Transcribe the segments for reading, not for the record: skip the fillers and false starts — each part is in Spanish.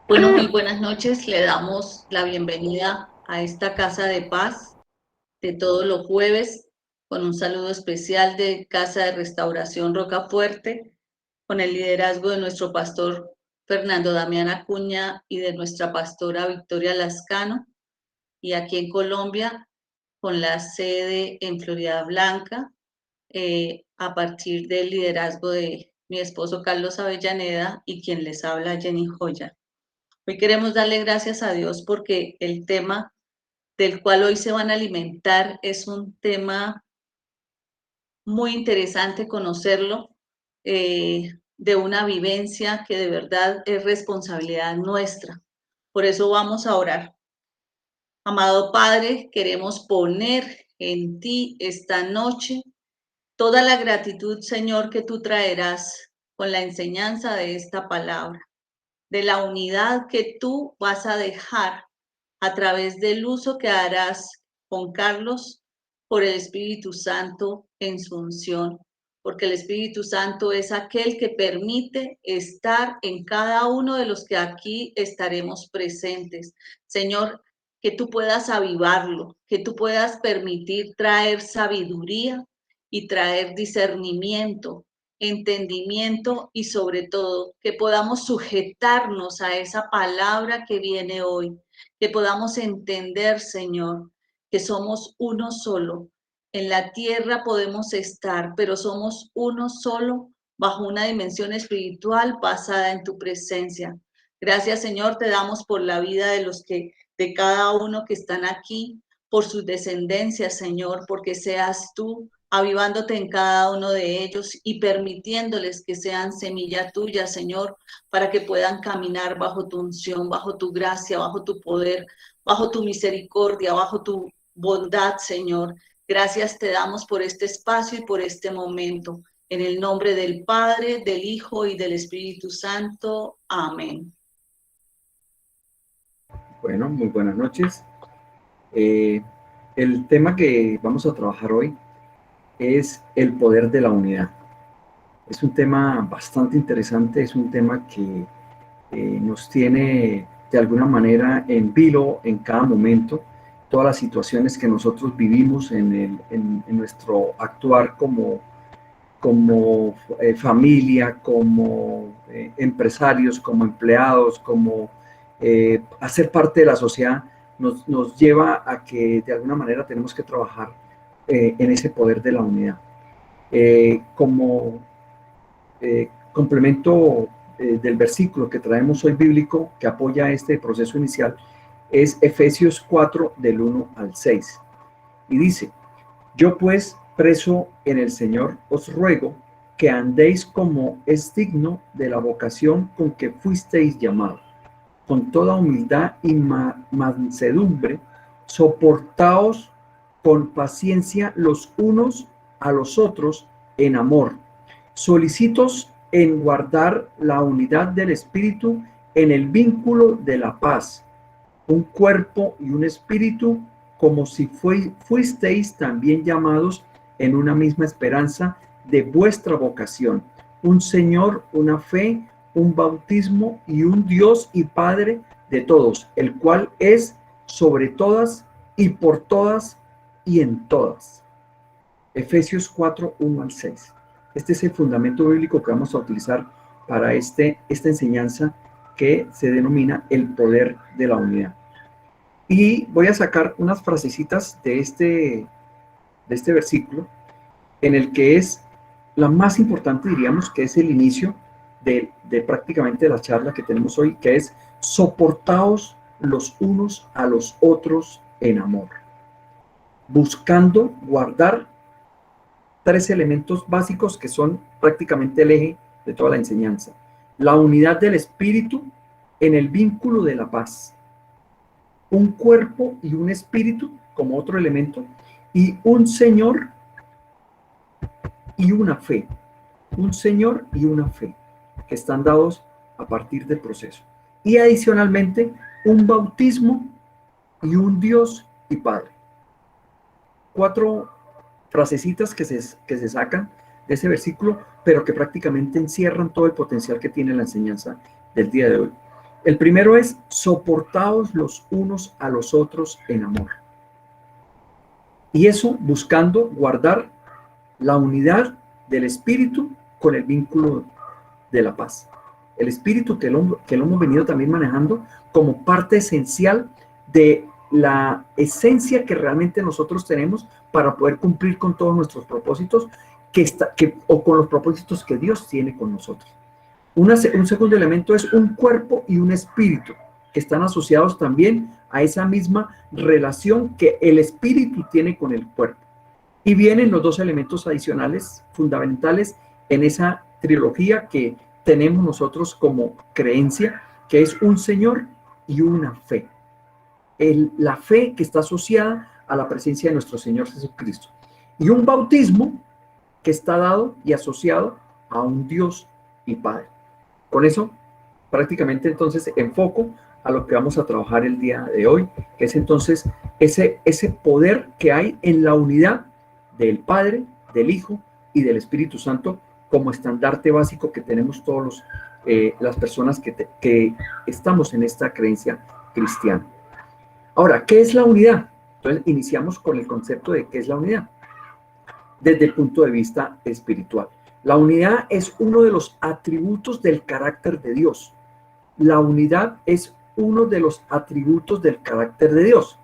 Bueno, muy buenas noches. Le damos la bienvenida a esta Casa de Paz de todos los jueves con un saludo especial de Casa de Restauración Rocafuerte, con el liderazgo de nuestro pastor Fernando Damián Acuña y de nuestra pastora Victoria Lascano, y aquí en Colombia con la sede en Florida Blanca, a partir del liderazgo de mi esposo Carlos Avellaneda y quien les habla, Jenny Joya. Hoy queremos darle gracias a Dios porque el tema del cual hoy se van a alimentar es un tema muy interesante conocerlo, de una vivencia que de verdad es responsabilidad nuestra. Por eso vamos a orar. Amado Padre, queremos poner en ti esta noche toda la gratitud, Señor, que tú traerás con la enseñanza de esta palabra, de la unidad que tú vas a dejar a través del uso que harás con Carlos por el Espíritu Santo en su unción, porque el Espíritu Santo es aquel que permite estar en cada uno de los que aquí estaremos presentes. Señor, que tú puedas avivarlo, que tú puedas permitir traer sabiduría y traer discernimiento, entendimiento y sobre todo que podamos sujetarnos a esa palabra que viene hoy, que podamos entender, Señor, que somos uno solo. En la tierra podemos estar, pero somos uno solo bajo una dimensión espiritual basada en tu presencia. Gracias, Señor, te damos por la vida de cada uno que están aquí, por sus descendencias, Señor, porque seas tú avivándote en cada uno de ellos y permitiéndoles que sean semilla tuya, Señor, para que puedan caminar bajo tu unción, bajo tu gracia, bajo tu poder, bajo tu misericordia, bajo tu bondad, Señor. Gracias te damos por este espacio y por este momento. En el nombre del Padre, del Hijo y del Espíritu Santo. Amén. Bueno, muy buenas noches. El tema que vamos a trabajar hoy es el poder de la unidad. Es un tema bastante interesante, es un tema que nos tiene de alguna manera en vilo en cada momento, todas las situaciones que nosotros vivimos en nuestro actuar como familia, como empresarios, como empleados, como hacer parte de la sociedad, nos lleva a que de alguna manera tenemos que trabajar en ese poder de la unidad. Como complemento del versículo que traemos hoy bíblico que apoya este proceso inicial es Efesios 4 del 1 al 6. Y dice: yo pues, preso en el Señor, os ruego que andéis como es digno de la vocación con que fuisteis llamados, con toda humildad y mansedumbre, soportaos con paciencia los unos a los otros en amor, solicitos en guardar la unidad del Espíritu en el vínculo de la paz, un cuerpo y un espíritu, como si fuisteis también llamados en una misma esperanza de vuestra vocación, un Señor, una fe, un bautismo y un Dios y Padre de todos, el cual es sobre todas y por todas y en todas. Efesios 4, 1 al 6. Este es el fundamento bíblico que vamos a utilizar para esta enseñanza que se denomina el poder de la unidad. Y voy a sacar unas frasecitas de este versículo, en el que es la más importante, diríamos, que es el inicio de prácticamente la charla que tenemos hoy, que es: soportaos los unos a los otros en amor, buscando guardar tres elementos básicos que son prácticamente el eje de toda la enseñanza: la unidad del espíritu en el vínculo de la paz, un cuerpo y un espíritu como otro elemento, y un Señor y una fe. Un Señor y una fe que están dados a partir del proceso. Y adicionalmente, un bautismo y un Dios y Padre. Cuatro frasecitas que se sacan de ese versículo, pero que prácticamente encierran todo el potencial que tiene la enseñanza del día de hoy. El primero es soportaos los unos a los otros en amor. Y eso buscando guardar la unidad del espíritu con el vínculo de la paz. El espíritu que lo hemos venido también manejando como parte esencial de la esencia que realmente nosotros tenemos para poder cumplir con todos nuestros propósitos o con los propósitos que Dios tiene con nosotros. Un segundo elemento es un cuerpo y un espíritu que están asociados también a esa misma relación que el espíritu tiene con el cuerpo. Y vienen los dos elementos adicionales fundamentales en esa trilogía que tenemos nosotros como creencia, que es un Señor y una fe. La fe que está asociada a la presencia de nuestro Señor Jesucristo. Y un bautismo que está dado y asociado a un Dios y Padre. Con eso, prácticamente entonces enfoco a lo que vamos a trabajar el día de hoy, que es entonces ese poder que hay en la unidad del Padre, del Hijo y del Espíritu Santo como estandarte básico que tenemos todos las personas que estamos en esta creencia cristiana. Ahora, ¿qué es la unidad? Entonces, iniciamos con el concepto de qué es la unidad desde el punto de vista espiritual. La unidad es uno de los atributos del carácter de Dios. La unidad es uno de los atributos del carácter de Dios.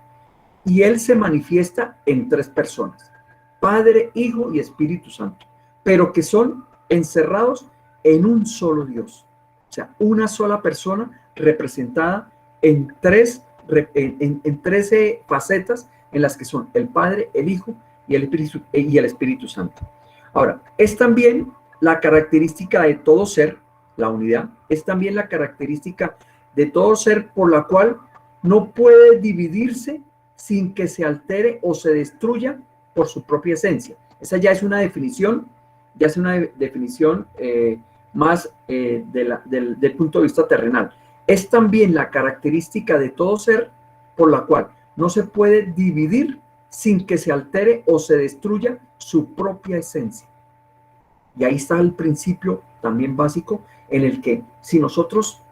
Y Él se manifiesta en tres personas: Padre, Hijo y Espíritu Santo, pero que son encerrados en un solo Dios. O sea, una sola persona representada en 13 facetas en las que son el Padre, el Hijo y el Espíritu Santo. Ahora, es también la característica de todo ser, la unidad, es también la característica de todo ser por la cual no puede dividirse sin que se altere o se destruya por su propia esencia. Esa ya es una definición, más del punto de vista terrenal. Es también la característica de todo ser por la cual no se puede dividir sin que se altere o se destruya su propia esencia. Y ahí está el principio también básico en el que si nosotros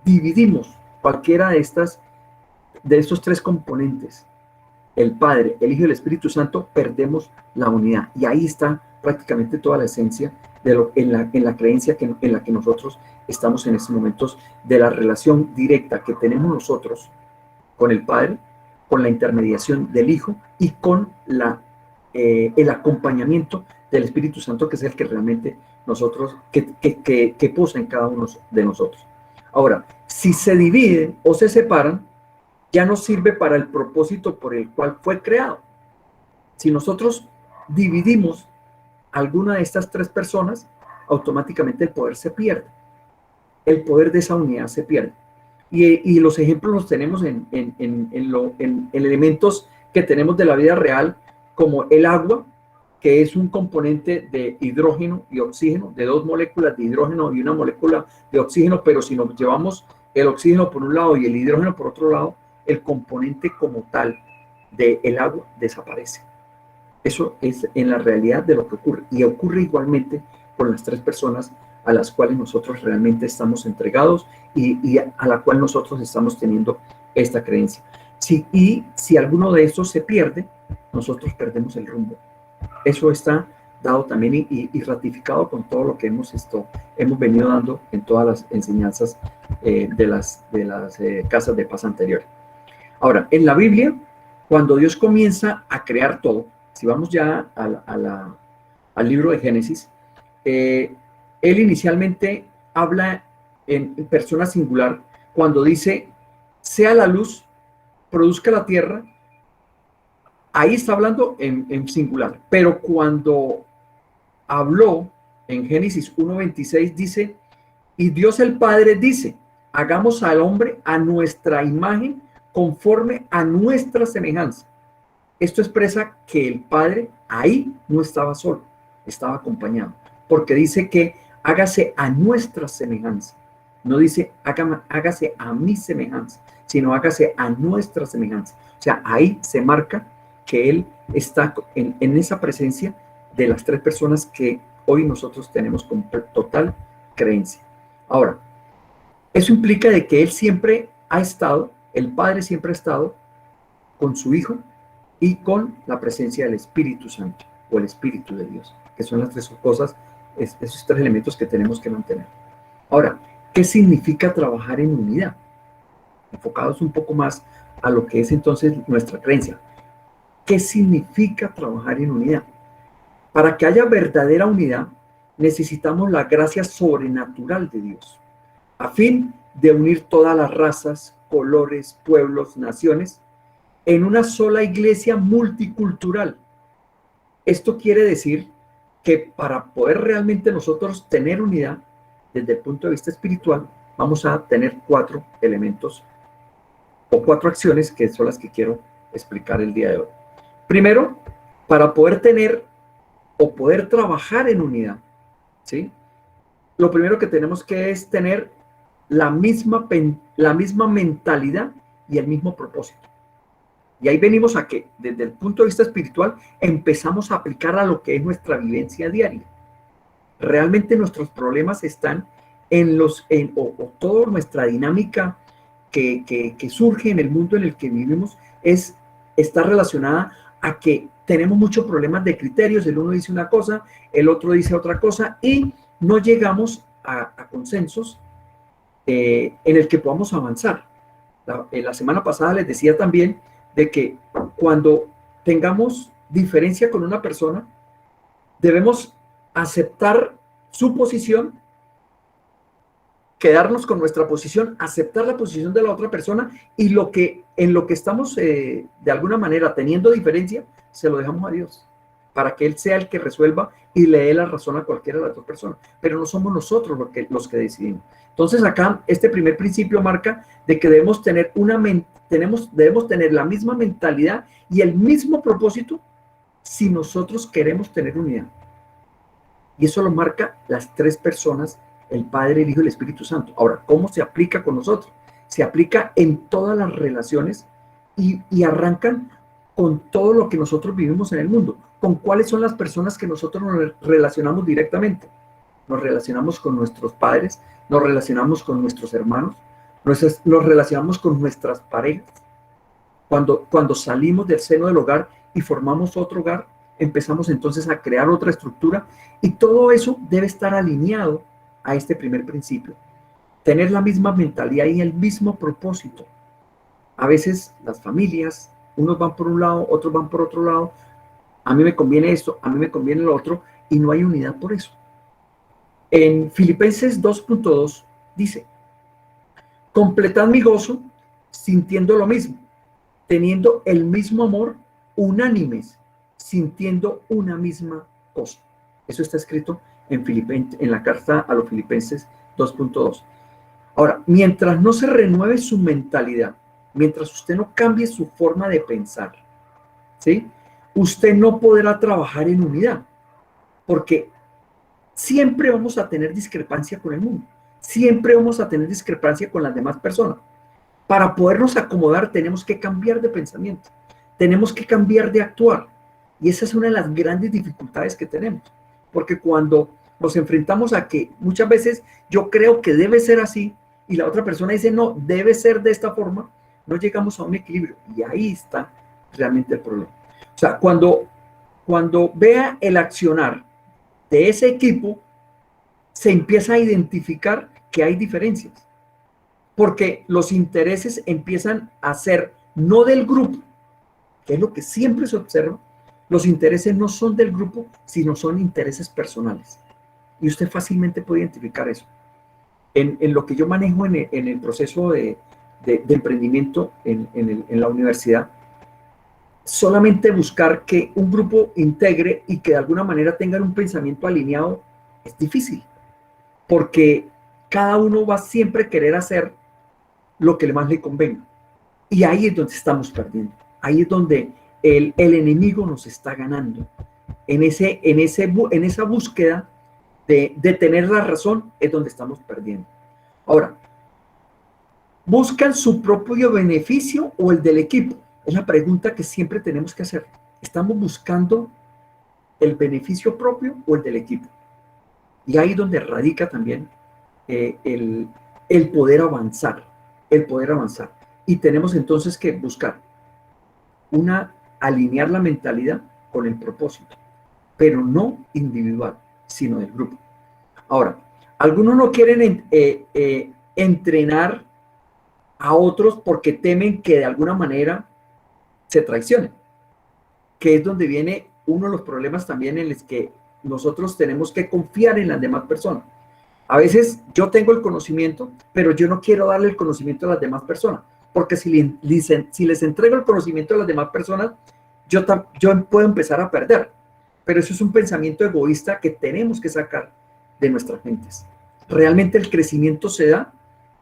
dividimos cualquiera de estos tres componentes, el Padre, el Hijo y el Espíritu Santo, perdemos la unidad. Y ahí está prácticamente toda la esencia en la creencia en la que nosotros estamos en estos momentos, de la relación directa que tenemos nosotros con el Padre, con la intermediación del Hijo y con el acompañamiento del Espíritu Santo, que es el que realmente que posa en cada uno de nosotros. Ahora, si se dividen o se separan, ya no sirve para el propósito por el cual fue creado. Si nosotros dividimos alguna de estas tres personas, automáticamente el poder se pierde. El poder de esa unidad se pierde. Y los ejemplos los tenemos en elementos que tenemos de la vida real, como el agua, que es un componente de hidrógeno y oxígeno, de dos moléculas de hidrógeno y una molécula de oxígeno, pero si nos llevamos el oxígeno por un lado y el hidrógeno por otro lado, el componente como tal del agua desaparece. Eso es en la realidad de lo que ocurre. Y ocurre igualmente con las tres personas a las cuales nosotros realmente estamos entregados y a la cual nosotros estamos teniendo esta creencia. Y si alguno de estos se pierde, nosotros perdemos el rumbo. Eso está dado también y ratificado con todo lo que hemos venido dando en todas las enseñanzas de las casas de paz anteriores. Ahora, en la Biblia, cuando Dios comienza a crear todo, si vamos ya al libro de Génesis, Él inicialmente habla en persona singular cuando dice, sea la luz, produzca la tierra. Ahí está hablando en singular, pero cuando habló en Génesis 1:26 dice, y Dios el Padre dice, hagamos al hombre a nuestra imagen, conforme a nuestra semejanza. Esto expresa que el Padre ahí no estaba solo, estaba acompañado, porque dice que hágase a nuestra semejanza. No dice hágase a mi semejanza, sino hágase a nuestra semejanza. O sea, ahí se marca que Él está en esa presencia de las tres personas que hoy nosotros tenemos con total creencia. Ahora, Eso implica de que Él siempre ha estado, el Padre siempre ha estado con su Hijo y con la presencia del Espíritu Santo o el Espíritu de Dios, que son las tres cosas, esos tres elementos que tenemos que mantener. Ahora, ¿qué significa trabajar en unidad? Enfocados un poco más a lo que es entonces nuestra creencia. ¿Qué significa trabajar en unidad? Para que haya verdadera unidad, necesitamos la gracia sobrenatural de Dios, a fin de unir todas las razas, colores, pueblos, naciones, en una sola iglesia multicultural. Esto quiere decir que para poder realmente nosotros tener unidad, desde el punto de vista espiritual, vamos a tener 4 elementos o 4 acciones que son las que quiero explicar el día de hoy. Primero, para poder tener o poder trabajar en unidad, ¿sí? Lo primero que tenemos que es tener la misma mentalidad y el mismo propósito. Y ahí venimos a que, desde el punto de vista espiritual, empezamos a aplicar a lo que es nuestra vivencia diaria. Realmente nuestros problemas están o toda nuestra dinámica que surge en el mundo en el que vivimos está relacionada a que tenemos muchos problemas de criterios. El uno dice una cosa, el otro dice otra cosa y no llegamos a consensos en el que podamos avanzar. La semana pasada les decía también de que cuando tengamos diferencia con una persona, debemos aceptar su posición, quedarnos con nuestra posición, aceptar la posición de la otra persona y en lo que estamos de alguna manera teniendo diferencia, se lo dejamos a Dios, para que Él sea el que resuelva y le dé la razón a cualquiera de las dos personas. Pero no somos nosotros los que decidimos. Entonces acá este primer principio marca de que debemos tener debemos tener la misma mentalidad y el mismo propósito si nosotros queremos tener unidad. Y eso lo marca las 3 personas, el Padre, el Hijo y el Espíritu Santo. Ahora, ¿cómo se aplica con nosotros? Se aplica en todas las relaciones y arrancan con todo lo que nosotros vivimos en el mundo. ¿Con cuáles son las personas que nosotros nos relacionamos directamente? Nos relacionamos con nuestros padres, nos relacionamos con nuestros hermanos, nos relacionamos con nuestras parejas. Cuando salimos del seno del hogar y formamos otro hogar, empezamos entonces a crear otra estructura y todo eso debe estar alineado a este primer principio. Tener la misma mentalidad y el mismo propósito. A veces las familias, unos van por un lado, otros van por otro lado. A mí me conviene esto, a mí me conviene lo otro y no hay unidad por eso. En Filipenses 2.2 dice: completad mi gozo sintiendo lo mismo, teniendo el mismo amor, unánimes, sintiendo una misma cosa. Eso está escrito en la carta a los Filipenses 2.2. Ahora, mientras no se renueve su mentalidad, mientras usted no cambie su forma de pensar, ¿sí? Usted no podrá trabajar en unidad, porque siempre vamos a tener discrepancia con el mundo, siempre vamos a tener discrepancia con las demás personas. Para podernos acomodar tenemos que cambiar de pensamiento, tenemos que cambiar de actuar. Y esa es una de las grandes dificultades que tenemos, porque cuando nos enfrentamos a que muchas veces yo creo que debe ser así y la otra persona dice no, debe ser de esta forma, no llegamos a un equilibrio y ahí está realmente el problema. O sea, cuando vea el accionar de ese equipo, se empieza a identificar que hay diferencias, porque los intereses empiezan a ser no del grupo, que es lo que siempre se observa. Los intereses no son del grupo, sino son intereses personales. Y usted fácilmente puede identificar eso. En lo que yo manejo en el proceso de emprendimiento en la universidad, solamente buscar que un grupo integre y que de alguna manera tengan un pensamiento alineado es difícil, porque cada uno va siempre a querer hacer lo que más le convenga. Y ahí es donde estamos perdiendo. Ahí es donde el enemigo nos está ganando. En esa búsqueda de tener la razón es donde estamos perdiendo. Ahora, ¿buscan su propio beneficio o el del equipo? Es la pregunta que siempre tenemos que hacer. ¿Estamos buscando el beneficio propio o el del equipo? Y ahí es donde radica también el poder avanzar, el poder avanzar. Y tenemos entonces que buscar alinear la mentalidad con el propósito, pero no individual, sino del grupo. Ahora, algunos no quieren entrenar a otros porque temen que de alguna manera se traicionen, que es donde viene uno de los problemas también en los que nosotros tenemos que confiar en las demás personas. A veces yo tengo el conocimiento, pero yo no quiero darle el conocimiento a las demás personas, porque si les entrego el conocimiento a las demás personas, yo puedo empezar a perder. Pero eso es un pensamiento egoísta que tenemos que sacar de nuestras mentes. Realmente el crecimiento se da,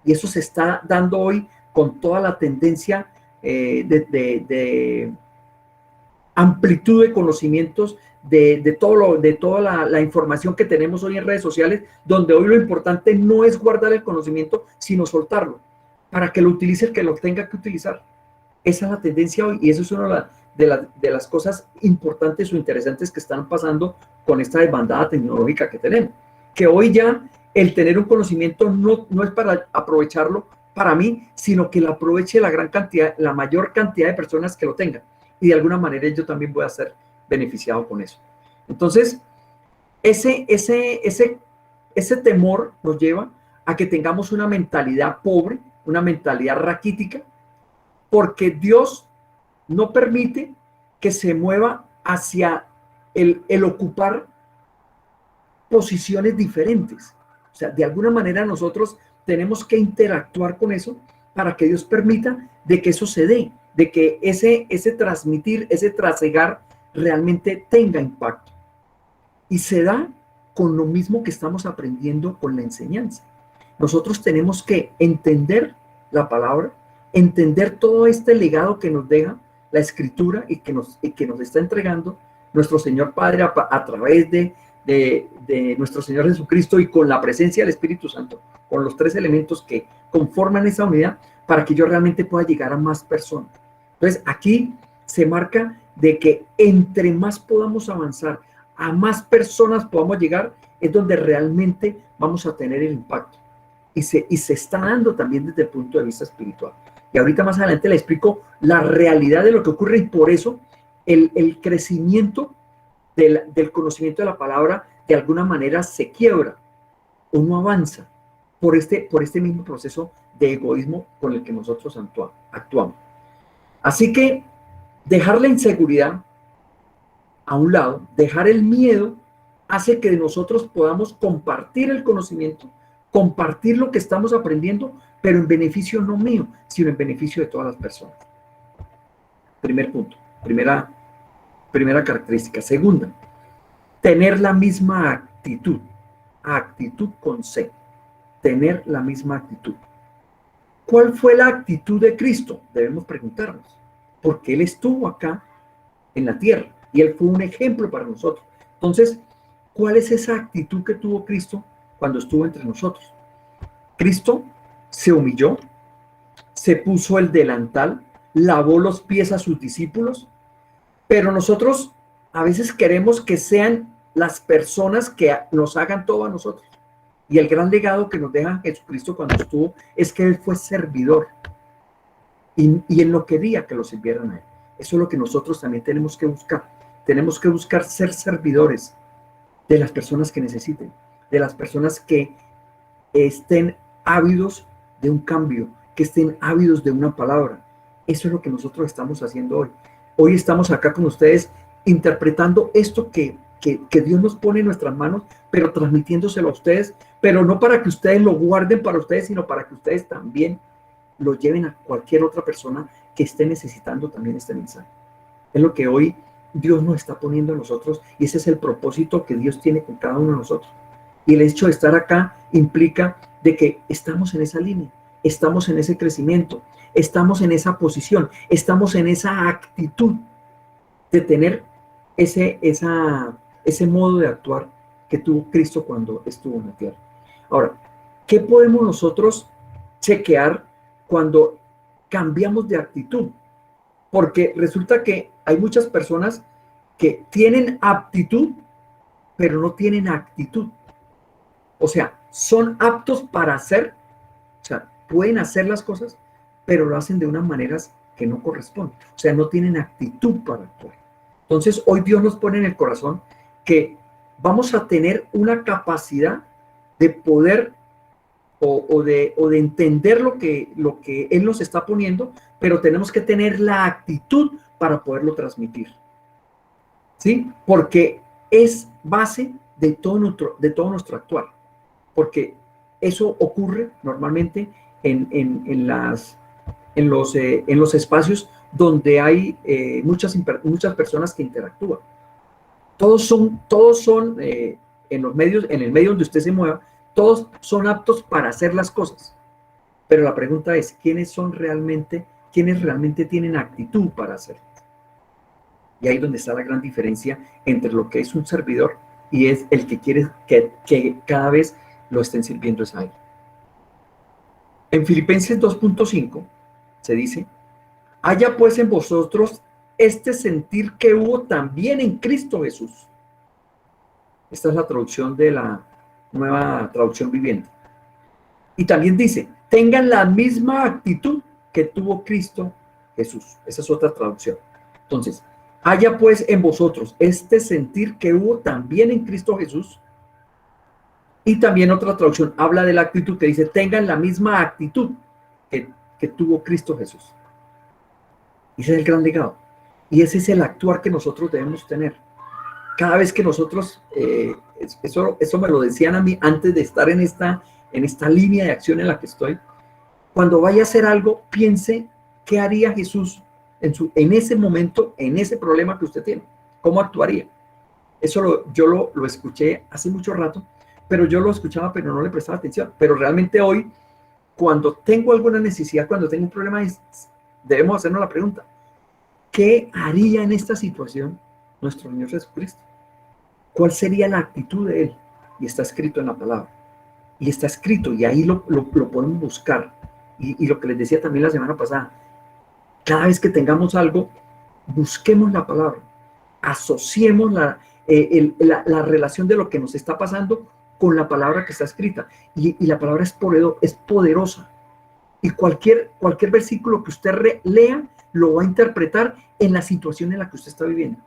y eso se está dando hoy con toda la tendencia de amplitud de conocimientos, de toda la información que tenemos hoy en redes sociales, donde hoy lo importante no es guardar el conocimiento, sino soltarlo, para que lo utilice el que lo tenga que utilizar. Esa es la tendencia hoy, y eso es una de las cosas importantes o interesantes que están pasando con esta desbandada tecnológica que tenemos, que hoy ya el tener un conocimiento no es para aprovecharlo para mí, sino que lo aproveche la mayor cantidad de personas que lo tengan, y de alguna manera yo también voy a ser beneficiado con eso. Entonces, ese temor nos lleva a que tengamos una mentalidad pobre, una mentalidad raquítica, porque Dios no permite que se mueva hacia el ocupar posiciones diferentes. O sea, de alguna manera nosotros tenemos que interactuar con eso para que Dios permita de que eso se dé, de que ese transmitir, ese trasegar realmente tenga impacto. Y se da con lo mismo que estamos aprendiendo con la enseñanza. Nosotros tenemos que entender la palabra, entender todo este legado que nos deja la Escritura y que nos está entregando nuestro Señor Padre a través de nuestro Señor Jesucristo, y con la presencia del Espíritu Santo, con los tres elementos que conforman esa unidad, para que yo realmente pueda llegar a más personas. Entonces, aquí se marca de que entre más podamos avanzar, a más personas podamos llegar, es donde realmente vamos a tener el impacto. Y se está dando también desde el punto de vista espiritual. Y ahorita más adelante le explico la realidad de lo que ocurre, y por eso el crecimiento del conocimiento de la palabra de alguna manera se quiebra o no avanza por este mismo proceso de egoísmo con el que nosotros actuamos. Así que dejar la inseguridad a un lado, dejar el miedo, hace que nosotros podamos compartir el conocimiento, compartir lo que estamos aprendiendo, pero en beneficio no mío, sino en beneficio de todas las personas. Primer punto, primera característica. Segunda, tener la misma actitud con C, tener la misma actitud. ¿Cuál fue la actitud de Cristo? Debemos preguntarnos, porque Él estuvo acá en la tierra y Él fue un ejemplo para nosotros. Entonces, ¿cuál es esa actitud que tuvo Cristo cuando estuvo entre nosotros? Cristo se humilló, se puso el delantal, lavó los pies a sus discípulos, pero nosotros a veces queremos que sean las personas que nos hagan todo a nosotros. Y el gran legado que nos deja Jesucristo cuando estuvo es que Él fue servidor. Y Él no quería que lo sirvieran a Él. Eso es lo que nosotros también tenemos que buscar. Tenemos que buscar ser servidores de las personas que necesiten, de las personas que estén ávidos de un cambio, que estén ávidos de una palabra. Eso es lo que nosotros estamos haciendo hoy. Hoy estamos acá con ustedes interpretando esto que Dios nos pone en nuestras manos, pero transmitiéndoselo a ustedes, pero no para que ustedes lo guarden para ustedes, sino para que ustedes también lo lleven a cualquier otra persona que esté necesitando también este mensaje. Es lo que hoy Dios nos está poniendo a nosotros, y ese es el propósito que Dios tiene con cada uno de nosotros. Y el hecho de estar acá implica de que estamos en esa línea, estamos en ese crecimiento, estamos en esa posición, estamos en esa actitud de tener ese modo de actuar que tuvo Cristo cuando estuvo en la tierra. Ahora, ¿qué podemos nosotros chequear cuando cambiamos de actitud? Porque resulta que hay muchas personas que tienen aptitud, pero no tienen actitud. O sea, son aptos para hacer, O sea, pueden hacer las cosas, pero lo hacen de unas maneras que no corresponden. O sea, no tienen actitud para actuar. Entonces, hoy Dios nos pone en el corazón que vamos a tener una capacidad de poder o de entender lo que Él nos está poniendo, pero tenemos que tener la actitud para poderlo transmitir. ¿Sí? Porque es base de todo nuestro actuar. Porque eso ocurre normalmente en los espacios donde hay muchas personas que interactúan. Todos son en el medio donde usted se mueva, todos son aptos para hacer las cosas. Pero la pregunta es, ¿quiénes realmente tienen actitud para hacerlo? Y ahí es donde está la gran diferencia entre lo que es un servidor y es el que quiere que cada vez lo estén sirviendo es a él. En Filipenses 2.5 se dice, haya pues en vosotros este sentir que hubo también en Cristo Jesús. Esta es la traducción de la Nueva Traducción Viviente. Y también dice, tengan la misma actitud que tuvo Cristo Jesús. Esa es otra traducción. Entonces, haya pues en vosotros este sentir que hubo también en Cristo Jesús. Y también otra traducción habla de la actitud que dice, tengan la misma actitud que tuvo Cristo Jesús. Ese es el gran legado. Y ese es el actuar que nosotros debemos tener. Cada vez que nosotros, eso me lo decían a mí antes de estar en esta línea de acción en la que estoy, cuando vaya a hacer algo, piense qué haría Jesús en ese momento, en ese problema que usted tiene. ¿Cómo actuaría? Eso yo lo escuché hace mucho rato, pero yo lo escuchaba, pero no le prestaba atención. Pero realmente hoy, cuando tengo alguna necesidad, cuando tengo un problema, debemos hacernos la pregunta, ¿qué haría en esta situación nuestro Señor Jesucristo? ¿Cuál sería la actitud de Él? Y está escrito en la palabra. Y está escrito, y ahí lo podemos buscar. Y lo que les decía también la semana pasada, cada vez que tengamos algo, busquemos la palabra, asociemos la relación de lo que nos está pasando con la palabra que está escrita. Y la palabra es poderosa. Y cualquier versículo que usted lea, lo va a interpretar en la situación en la que usted está viviendo.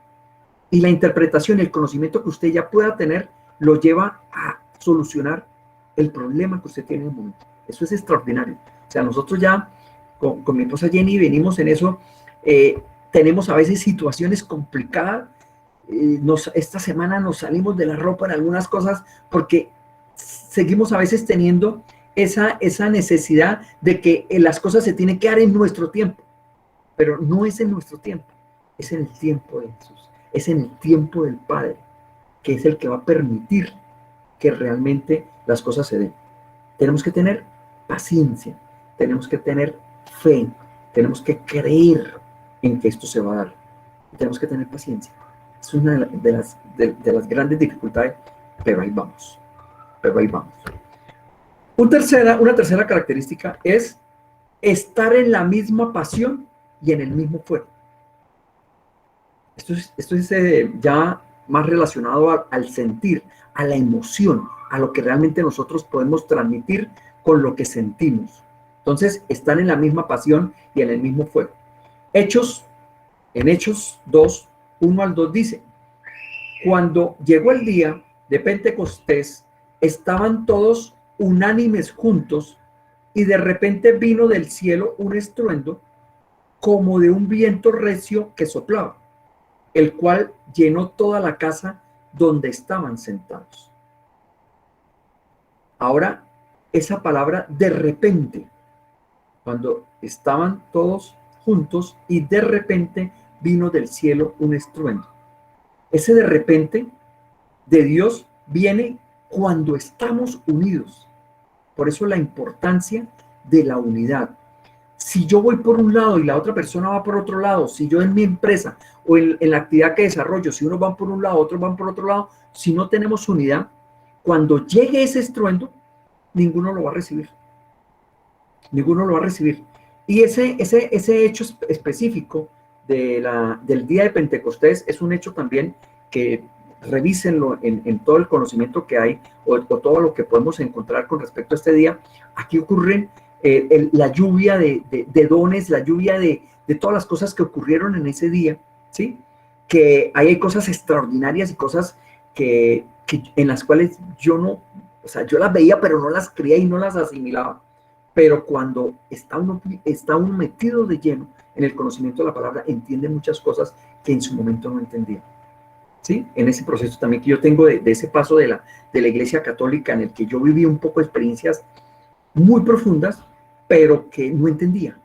Y la interpretación, el conocimiento que usted ya pueda tener, lo lleva a solucionar el problema que usted tiene en el momento. Eso es extraordinario. O sea, nosotros ya, con mi esposa Jenny, venimos en eso. Tenemos a veces situaciones complicadas. Esta semana nos salimos de la ropa en algunas cosas porque seguimos a veces teniendo esa necesidad de que las cosas se tienen que dar en nuestro tiempo. Pero no es en nuestro tiempo, es en el tiempo de Jesús. Es en el tiempo del Padre, que es el que va a permitir que realmente las cosas se den. Tenemos que tener paciencia, tenemos que tener fe, tenemos que creer en que esto se va a dar. Tenemos que tener paciencia. Es una de las grandes dificultades, pero ahí vamos. Una tercera característica es estar en la misma pasión y en el mismo fuego. Esto es ya más relacionado al sentir, a la emoción, a lo que realmente nosotros podemos transmitir con lo que sentimos. Entonces, están en la misma pasión y en el mismo fuego. En Hechos 2, 1 al 2 dice, cuando llegó el día de Pentecostés, estaban todos unánimes juntos y de repente vino del cielo un estruendo como de un viento recio que soplaba, el cual llenó toda la casa donde estaban sentados. Ahora, esa palabra de repente, cuando estaban todos juntos y de repente vino del cielo un estruendo. Ese de repente de Dios viene cuando estamos unidos. Por eso la importancia de la unidad. Si yo voy por un lado y la otra persona va por otro lado, si yo en mi empresa o en la actividad que desarrollo, si unos van por un lado, otros van por otro lado, si no tenemos unidad, cuando llegue ese estruendo, ninguno lo va a recibir. Ninguno lo va a recibir. Y ese hecho específico del día de Pentecostés es un hecho también que revísenlo en todo el conocimiento que hay o todo lo que podemos encontrar con respecto a este día. Aquí ocurren la lluvia de dones, la lluvia de todas las cosas que ocurrieron en ese día, ¿sí? Que ahí hay cosas extraordinarias y cosas en las cuales yo no, o sea, yo las veía, pero no las creía y no las asimilaba. Pero cuando está uno metido de lleno en el conocimiento de la palabra, entiende muchas cosas que en su momento no entendía. ¿Sí? En ese proceso también que yo tengo de ese paso de la Iglesia Católica, en el que yo viví un poco experiencias muy profundas, pero que no entendía.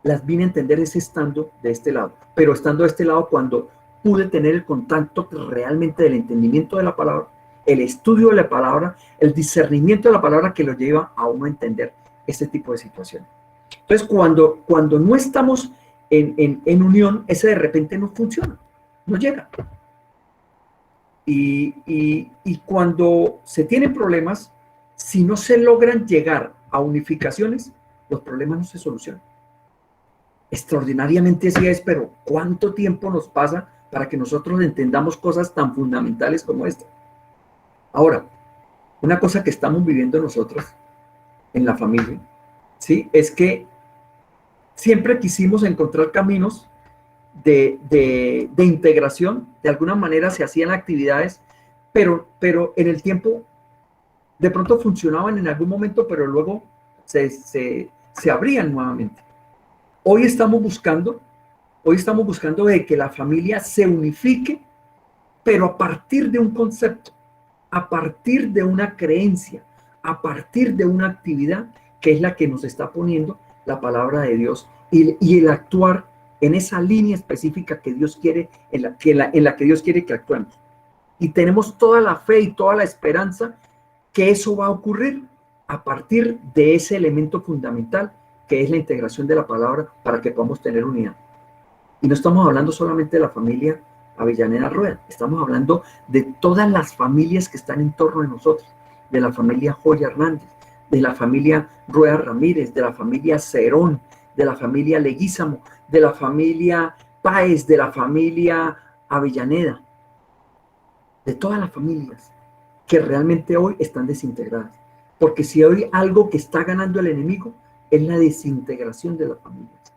Las vine a entender es estando de este lado, pero estando de este lado cuando pude tener el contacto realmente del entendimiento de la palabra, el estudio de la palabra, el discernimiento de la palabra que lo lleva a uno a entender este tipo de situaciones. Entonces, cuando no estamos en unión, ese de repente no funciona, no llega. Y cuando se tienen problemas, si no se logran llegar a unificaciones, los problemas no se solucionan. Extraordinariamente así es, pero ¿cuánto tiempo nos pasa para que nosotros entendamos cosas tan fundamentales como esta? Ahora, una cosa que estamos viviendo nosotros en la familia, ¿sí? Es que siempre quisimos encontrar caminos de integración, de alguna manera se hacían actividades, pero en el tiempo de pronto funcionaban en algún momento, pero luego se abrían nuevamente. Hoy estamos buscando de que la familia se unifique, pero a partir de un concepto, a partir de una creencia, a partir de una actividad que es la que nos está poniendo la palabra de Dios y el actuar en esa línea específica que Dios quiere, en la que Dios quiere que actuemos. Y tenemos toda la fe y toda la esperanza que eso va a ocurrir a partir de ese elemento fundamental que es la integración de la palabra para que podamos tener unidad. Y no estamos hablando solamente de la familia Avellaneda Rueda, estamos hablando de todas las familias que están en torno de nosotros, de la familia Joya Hernández, de la familia Rueda Ramírez, de la familia Cerón, de la familia Leguízamo, de la familia Páez, de la familia Avellaneda, de todas las familias que realmente hoy están desintegradas. Porque si hoy algo que está ganando el enemigo es la desintegración de las familias.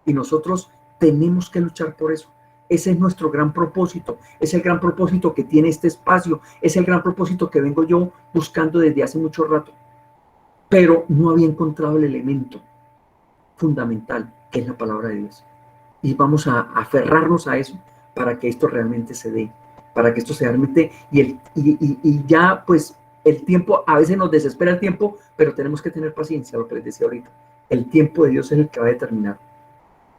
Y nosotros tenemos que luchar por eso. Ese es nuestro gran propósito. Es el gran propósito que tiene este espacio. Es el gran propósito que vengo yo buscando desde hace mucho rato. Pero no había encontrado el elemento fundamental, que es la palabra de Dios. Y vamos a aferrarnos a eso para que esto realmente se dé. Para que esto se realmente... Y ya pues el tiempo, a veces nos desespera el tiempo, pero tenemos que tener paciencia, lo que les decía ahorita. El tiempo de Dios es el que va a determinar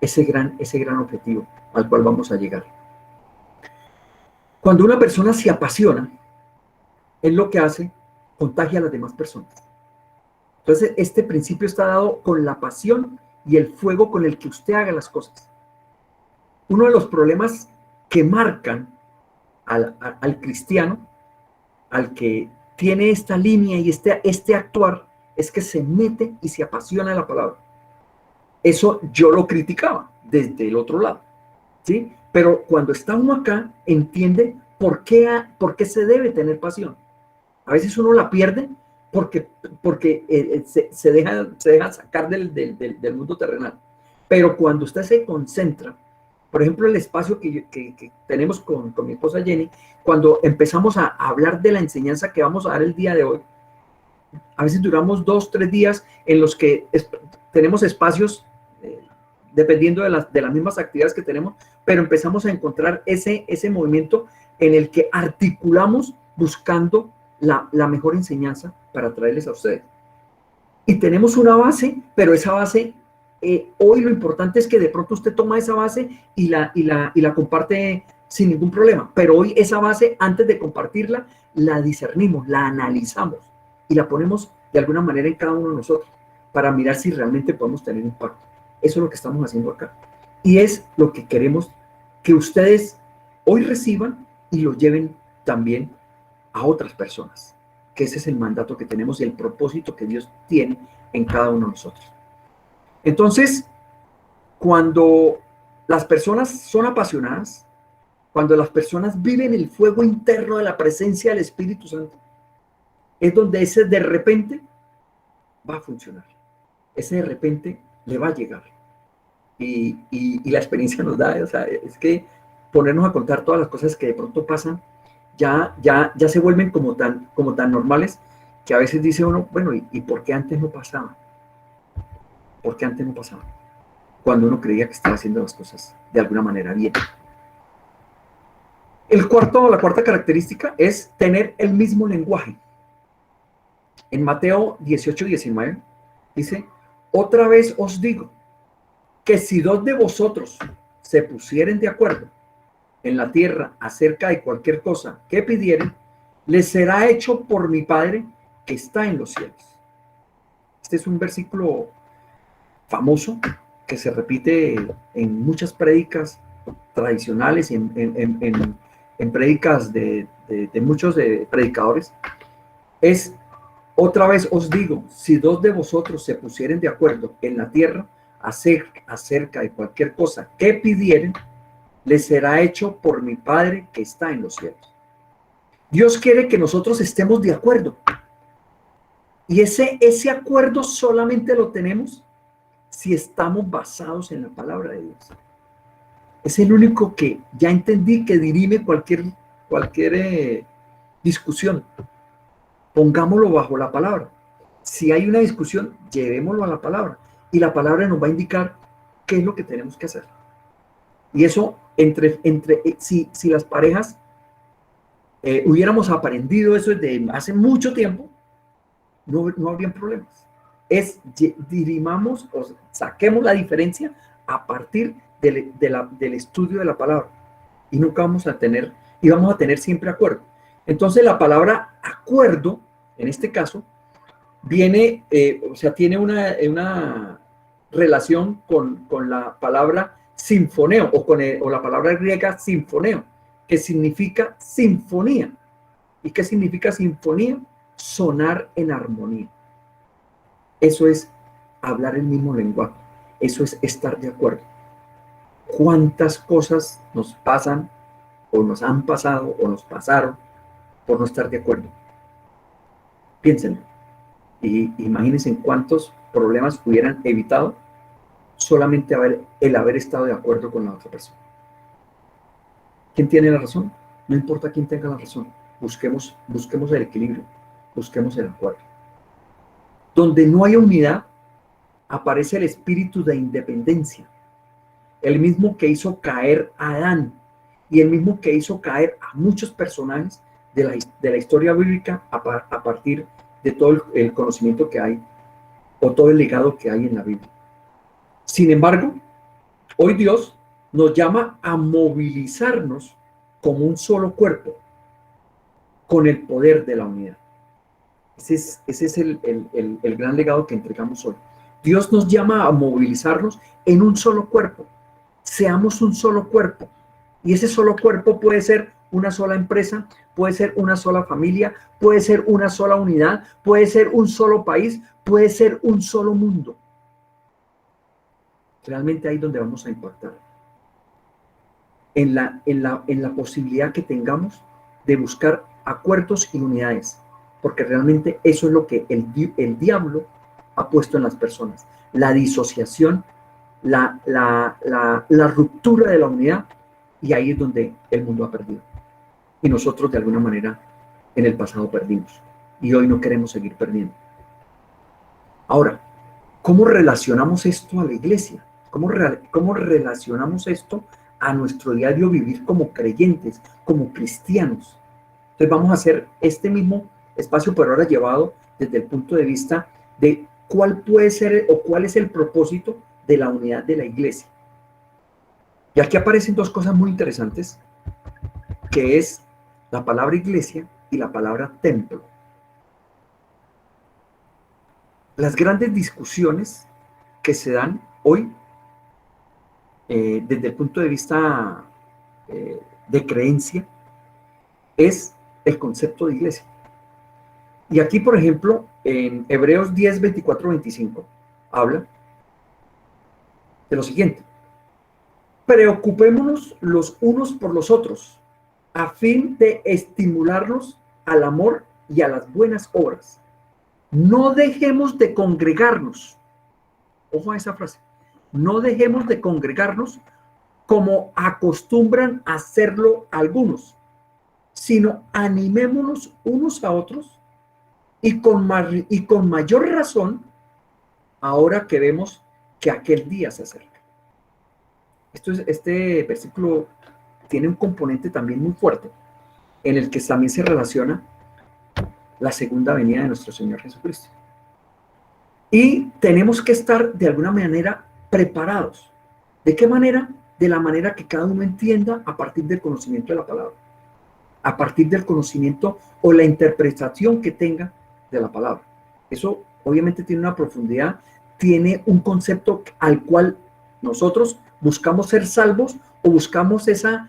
ese gran objetivo al cual vamos a llegar. Cuando una persona se apasiona, es lo que hace, contagia a las demás personas. Entonces, este principio está dado con la pasión y el fuego con el que usted haga las cosas. Uno de los problemas que marcan al cristiano, al que tiene esta línea y este actuar, es que se mete y se apasiona en la palabra. Eso yo lo criticaba desde el otro lado, ¿sí? Pero cuando está uno acá, entiende por qué se debe tener pasión. A veces uno la pierde porque se deja sacar del mundo terrenal. Pero cuando usted se concentra, por ejemplo, el espacio que tenemos con mi esposa Jenny, cuando empezamos a hablar de la enseñanza que vamos a dar el día de hoy, a veces duramos 2, 3 días en los que tenemos espacios dependiendo de las mismas actividades que tenemos, pero empezamos a encontrar ese movimiento en el que articulamos buscando la mejor enseñanza para traerles a ustedes. Y tenemos una base, pero esa base, hoy lo importante es que de pronto usted toma esa base y la comparte sin ningún problema, pero hoy esa base, antes de compartirla, la discernimos, la analizamos y la ponemos de alguna manera en cada uno de nosotros para mirar si realmente podemos tener impacto. Eso es lo que estamos haciendo acá. Y es lo que queremos que ustedes hoy reciban y lo lleven también a otras personas. Que ese es el mandato que tenemos y el propósito que Dios tiene en cada uno de nosotros. Entonces, cuando las personas son apasionadas, cuando las personas viven el fuego interno de la presencia del Espíritu Santo, es donde ese de repente va a funcionar. ese de repente le va a llegar. Y la experiencia nos da, o sea, es que ponernos a contar todas las cosas que de pronto pasan, ya se vuelven como tan normales, que a veces dice uno, bueno, ¿y por qué antes no pasaba? ¿Por qué antes no pasaba? Cuando uno creía que estaba haciendo las cosas de alguna manera bien. La cuarta característica es tener el mismo lenguaje. En Mateo 18:19 dice, otra vez os digo, que si dos de vosotros se pusieren de acuerdo en la tierra acerca de cualquier cosa que pidieren, les será hecho por mi Padre que está en los cielos. Este es un versículo famoso que se repite en muchas prédicas tradicionales y en prédicas de muchos predicadores. Es, otra vez os digo, si dos de vosotros se pusieren de acuerdo en la tierra acerca de cualquier cosa que pidieren, les será hecho por mi Padre que está en los cielos. Dios quiere que nosotros estemos de acuerdo. Y ese acuerdo solamente lo tenemos si estamos basados en la palabra de Dios. Es el único que ya entendí que dirime cualquier discusión. Pongámoslo bajo la palabra. Si hay una discusión, llevémoslo a la palabra. Y la palabra nos va a indicar qué es lo que tenemos que hacer. Y eso, si las parejas hubiéramos aprendido eso desde hace mucho tiempo, no habrían problemas. Dirimamos o saquemos la diferencia a partir del estudio de la palabra. Y nunca vamos a tener siempre acuerdo. Entonces la palabra acuerdo, en este caso, viene, tiene una relación con la palabra sinfoneo o la palabra griega sinfoneo, que significa sinfonía. ¿Y qué significa sinfonía? Sonar en armonía. Eso es hablar el mismo lenguaje. Eso es estar de acuerdo. ¿Cuántas cosas nos pasan o nos han pasado o nos pasaron por no estar de acuerdo? Piénsenlo. Y imagínense en cuántos problemas hubieran evitado solamente el haber estado de acuerdo con la otra persona. ¿Quién tiene la razón? No importa quién tenga la razón. Busquemos el equilibrio. Busquemos el acuerdo. Donde no hay unidad, aparece el espíritu de independencia. El mismo que hizo caer a Adán y el mismo que hizo caer a muchos personajes de la historia bíblica a partir de todo el conocimiento que hay o todo el legado que hay en la Biblia. Sin embargo, hoy Dios nos llama a movilizarnos como un solo cuerpo con el poder de la unidad. Ese es el gran legado que entregamos hoy. Dios nos llama a movilizarnos en un solo cuerpo. Seamos un solo cuerpo. Y ese solo cuerpo puede ser una sola empresa, puede ser una sola familia, puede ser una sola unidad, puede ser un solo país, puede ser un solo mundo. Realmente ahí es donde vamos a impactar. En la posibilidad que tengamos de buscar acuerdos y unidades. Porque realmente eso es lo que el diablo ha puesto en las personas. La disociación, la ruptura de la unidad, y ahí es donde el mundo ha perdido. Y nosotros de alguna manera en el pasado perdimos. Y hoy no queremos seguir perdiendo. Ahora, ¿cómo relacionamos esto a la iglesia? ¿Cómo relacionamos esto a nuestro diario vivir como creyentes, como cristianos? Entonces vamos a hacer este mismo espacio, pero ahora llevado desde el punto de vista de cuál puede ser o cuál es el propósito de la unidad de la iglesia. Y aquí aparecen dos cosas muy interesantes, que es la palabra iglesia y la palabra templo. Las grandes discusiones que se dan hoy desde el punto de vista de creencia es el concepto de iglesia. Y aquí, por ejemplo, en Hebreos 10, 24, 25, habla de lo siguiente. Preocupémonos los unos por los otros, a fin de estimularnos al amor y a las buenas obras. No dejemos de congregarnos, Ojo a esa frase. No dejemos de congregarnos como acostumbran a hacerlo algunos, sino animémonos unos a otros y con mayor razón ahora que vemos que aquel día se acerca. Este versículo tiene un componente también muy fuerte en el que también se relaciona la segunda venida de nuestro Señor Jesucristo. Y tenemos que estar de alguna manera preparados. ¿De qué manera? De la manera que cada uno entienda a partir del conocimiento de la palabra, a partir del conocimiento o la interpretación que tenga de la palabra. Eso obviamente tiene una profundidad, tiene un concepto al cual nosotros buscamos ser salvos o buscamos esa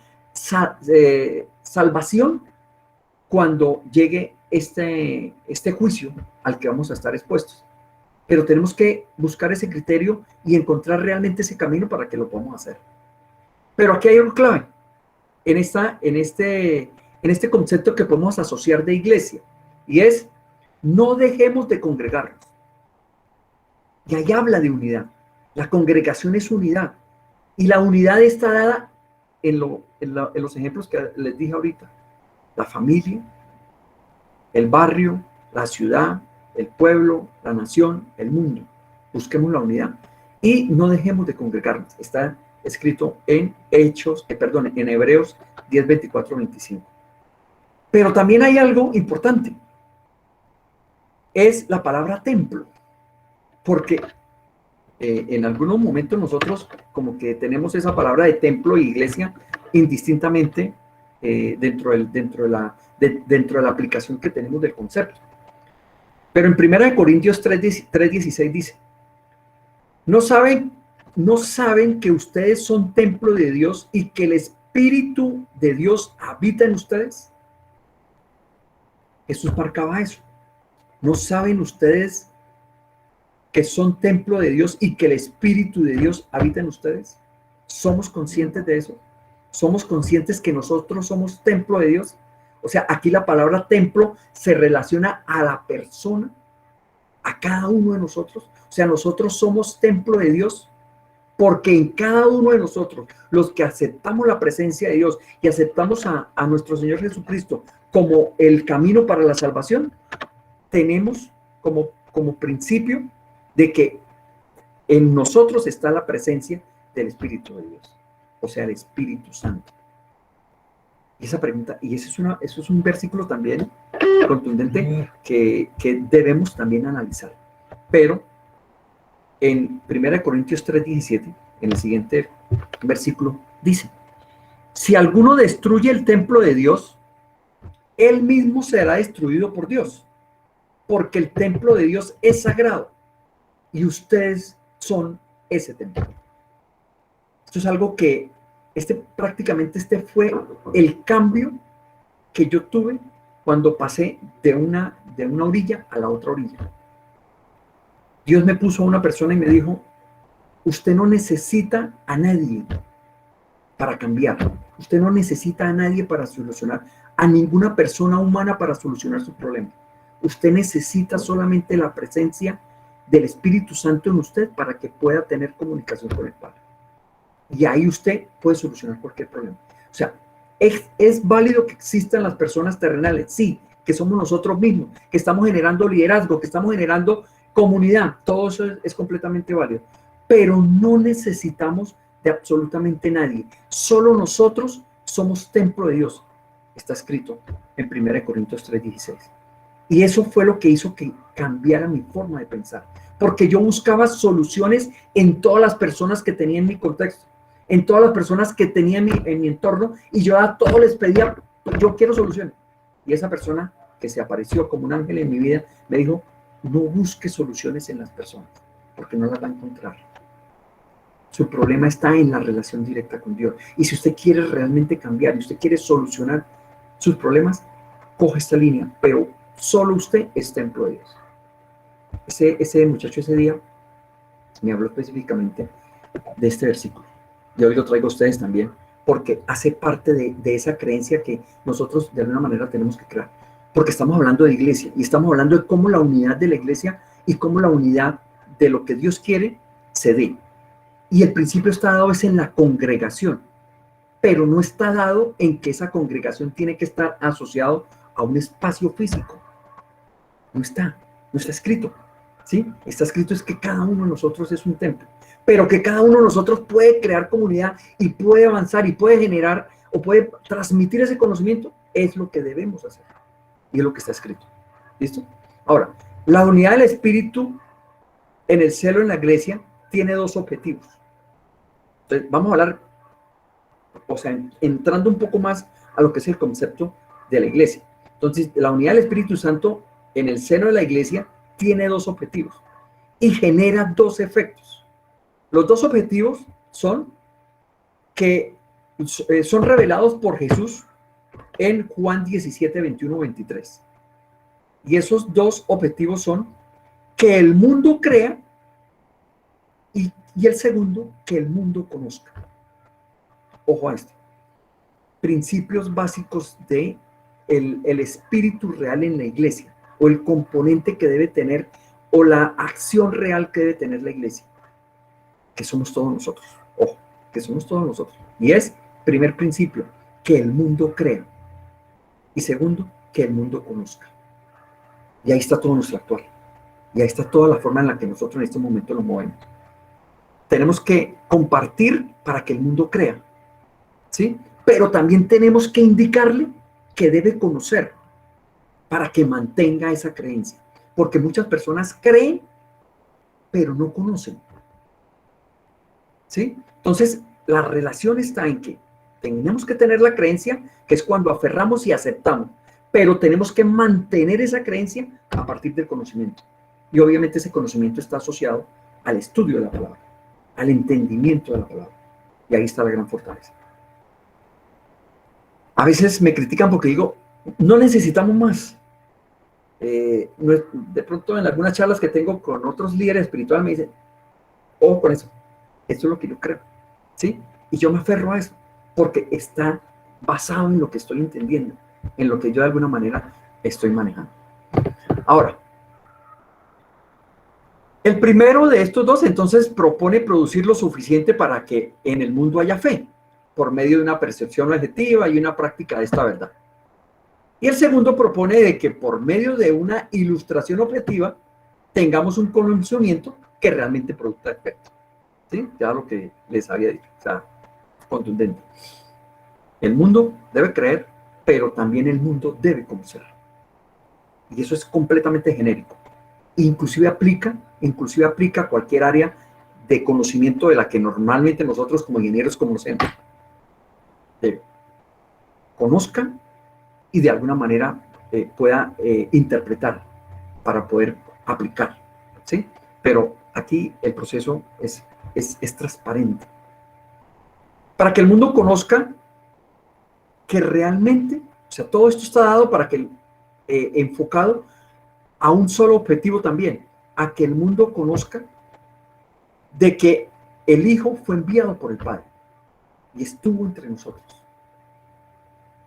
salvación cuando llegue este juicio al que vamos a estar expuestos. Pero tenemos que buscar ese criterio y encontrar realmente ese camino para que lo podamos hacer. Pero aquí hay algo clave en este concepto que podemos asociar de iglesia, y es: no dejemos de congregarnos. Y ahí habla de unidad. La congregación es unidad, y la unidad está dada en los ejemplos que les dije ahorita: la familia, el barrio, la ciudad, el pueblo, la nación, el mundo. Busquemos la unidad y no dejemos de congregarnos. Está escrito en en Hebreos 10, 24, 25. Pero también hay algo importante. Es la palabra templo. Porque en algunos momentos nosotros como que tenemos esa palabra de templo e iglesia indistintamente dentro de la aplicación que tenemos del concepto. Pero en 1 Corintios 3:16 dice: ¿No saben que ustedes son templo de Dios y que el Espíritu de Dios habita en ustedes? Jesús marcaba eso. ¿No saben ustedes que son templo de Dios y que el Espíritu de Dios habita en ustedes? ¿Somos conscientes de eso? ¿Somos conscientes que nosotros somos templo de Dios? O sea, aquí la palabra templo se relaciona a la persona, a cada uno de nosotros. O sea, nosotros somos templo de Dios porque en cada uno de nosotros, los que aceptamos la presencia de Dios y aceptamos a nuestro Señor Jesucristo como el camino para la salvación, tenemos como principio de que en nosotros está la presencia del Espíritu de Dios, o sea, el Espíritu Santo. Y esa pregunta, y eso es un versículo también contundente que debemos también analizar. Pero en 1 Corintios 3:17, en el siguiente versículo, dice: si alguno destruye el templo de Dios, él mismo será destruido por Dios, porque el templo de Dios es sagrado y ustedes son ese templo. Esto es algo que prácticamente fue el cambio que yo tuve cuando pasé de una orilla a la otra orilla. Dios me puso a una persona y me dijo: usted no necesita a nadie para cambiar. Usted no necesita a nadie para solucionar, a ninguna persona humana para solucionar su problema. Usted necesita solamente la presencia del Espíritu Santo en usted para que pueda tener comunicación con el Padre. Y ahí usted puede solucionar cualquier problema. O sea, ¿es válido que existan las personas terrenales? Sí, que somos nosotros mismos, que estamos generando liderazgo, que estamos generando comunidad. Todo eso es completamente válido. Pero no necesitamos de absolutamente nadie. Solo nosotros somos templo de Dios. Está escrito en 1 Corintios 3:16. Y eso fue lo que hizo que cambiara mi forma de pensar. Porque yo buscaba soluciones en todas las personas que tenía en mi contexto, en todas las personas que tenía en mi entorno, y yo a todos les pedía: yo quiero soluciones. Y esa persona que se apareció como un ángel en mi vida me dijo: no busque soluciones en las personas, porque no las va a encontrar. Su problema está en la relación directa con Dios. Y si usted quiere realmente cambiar y usted quiere solucionar sus problemas, coge esta línea, pero solo usted es templo de Dios. Ese muchacho ese día me habló específicamente de este versículo. Y hoy lo traigo a ustedes también, porque hace parte de esa creencia que nosotros de alguna manera tenemos que crear. Porque estamos hablando de iglesia y estamos hablando de cómo la unidad de la iglesia y cómo la unidad de lo que Dios quiere se dé. Y el principio está dado es en la congregación, pero no está dado en que esa congregación tiene que estar asociado a un espacio físico. No está escrito, ¿sí? Está escrito es que cada uno de nosotros es un templo, pero que cada uno de nosotros puede crear comunidad y puede avanzar y puede generar o puede transmitir ese conocimiento, es lo que debemos hacer. Y es lo que está escrito. ¿Listo? Ahora, la unidad del Espíritu en el celo en la iglesia tiene dos objetivos. Entonces, vamos a hablar, o sea, entrando un poco más a lo que es el concepto de la iglesia. Entonces, la unidad del Espíritu Santo en el seno de la iglesia tiene dos objetivos y genera dos efectos. Los dos objetivos son que son revelados por Jesús en Juan 17, 21, 23. Y esos dos objetivos son que el mundo crea y el segundo, que el mundo conozca. Ojo a esto. Principios básicos de el espíritu real en la iglesia, o el componente que debe tener, o la acción real que debe tener la iglesia, que somos todos nosotros. Ojo, que somos todos nosotros. Y es, primer principio, que el mundo crea. Y segundo, que el mundo conozca. Y ahí está todo nuestro actuar. Y ahí está toda la forma en la que nosotros en este momento nos movemos. Tenemos que compartir para que el mundo crea, ¿sí? Pero también tenemos que indicarle que debe conocer para que mantenga esa creencia. Porque muchas personas creen, pero no conocen, ¿sí? Entonces, la relación está en que tenemos que tener la creencia, que es cuando aferramos y aceptamos, pero tenemos que mantener esa creencia a partir del conocimiento. Y obviamente ese conocimiento está asociado al estudio de la palabra, al entendimiento de la palabra. Y ahí está la gran fortaleza. A veces me critican porque digo, no necesitamos más. De pronto en algunas charlas que tengo con otros líderes espirituales me dicen, ojo con eso, esto es lo que yo creo, ¿sí? Y yo me aferro a eso, porque está basado en lo que estoy entendiendo, en lo que yo de alguna manera estoy manejando. Ahora, el primero de estos dos entonces propone producir lo suficiente para que en el mundo haya fe, por medio de una percepción objetiva y una práctica de esta verdad. Y el segundo propone de que por medio de una ilustración objetiva tengamos un conocimiento que realmente produzca efecto. ¿Sí? Ya lo que les había dicho, o sea, contundente. El mundo debe creer, pero también el mundo debe conocer. Y eso es completamente genérico. Inclusive aplica a cualquier área de conocimiento de la que normalmente nosotros como ingenieros conocemos. Conozca y de alguna manera pueda interpretar para poder aplicar, ¿sí? Pero aquí el proceso es transparente. Para que el mundo conozca que realmente, o sea, todo esto está dado para que, enfocado a un solo objetivo también, a que el mundo conozca de que el Hijo fue enviado por el Padre y estuvo entre nosotros.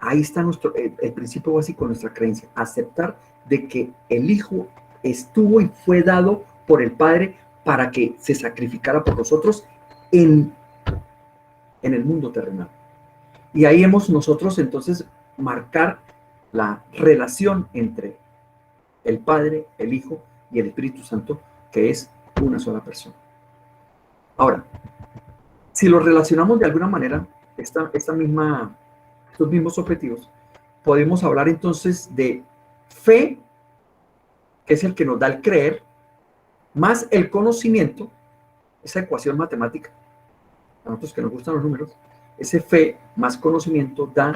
Ahí está el principio básico de nuestra creencia, aceptar de que el Hijo estuvo y fue dado por el Padre para que se sacrificara por nosotros en el mundo terrenal. Y ahí hemos nosotros entonces marcar la relación entre el Padre, el Hijo y el Espíritu Santo, que es una sola persona. Ahora, si lo relacionamos de alguna manera, estos mismos objetivos, podemos hablar entonces de fe, que es el que nos da el creer, más el conocimiento, esa ecuación matemática, a nosotros que nos gustan los números, ese fe más conocimiento da